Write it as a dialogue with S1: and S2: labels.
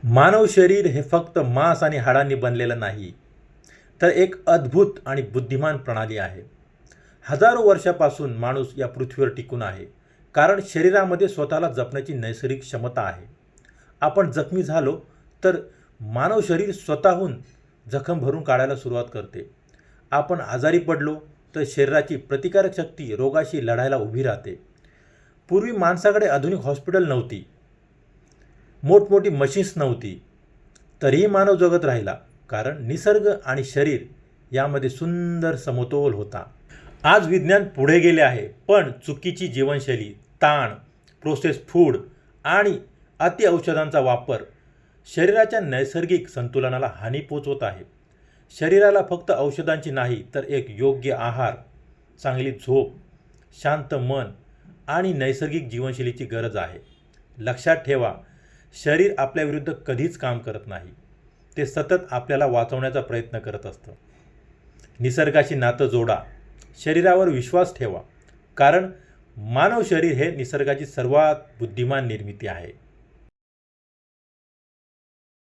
S1: मानव शरीर हे फक्त मांस आणि हाडांनी बनलेलं नाही, तर एक अद्भुत आणि बुद्धिमान प्रणाली आहे. हजारो वर्षापासून माणूस या पृथ्वीवर टिकून आहे, कारण शरीरामध्ये स्वतःला जपण्याची नैसर्गिक क्षमता आहे. आपण जखमी झालो तर मानव शरीर स्वतःहून जखम भरून काढायला सुरुवात करते. आपण आजारी पडलो तर शरीराची प्रतिकारक शक्ती रोगाशी लढायला उभी राहते. पूर्वी माणसाकडे आधुनिक हॉस्पिटल नव्हती, मोठमोठी मशीन्स नव्हती, तरीही मानव जगत राहिला, कारण निसर्ग आणि शरीर यामध्ये सुंदर समतोल होता. आज विज्ञान पुढे गेले आहे, पण चुकीची जीवनशैली, ताण, प्रोसेस फूड आणि अति औषधांचा वापर शरीराच्या नैसर्गिक संतुलनाला हानी पोचवत आहे. शरीराला फक्त औषधांची नाही, तर एक योग्य आहार, चांगली झोप, शांत मन आणि नैसर्गिक जीवनशैलीची गरज आहे. लक्षात ठेवा, शरीर आपल्याविरुद्ध कधीच काम करत नाही. ते सतत आपल्याला वाचवण्याचा प्रयत्न करत असतं. निसर्गाशी नातं जोडा, शरीरावर विश्वास ठेवा, कारण मानव शरीर हे निसर्गाची सर्वात बुद्धिमान निर्मिती आहे.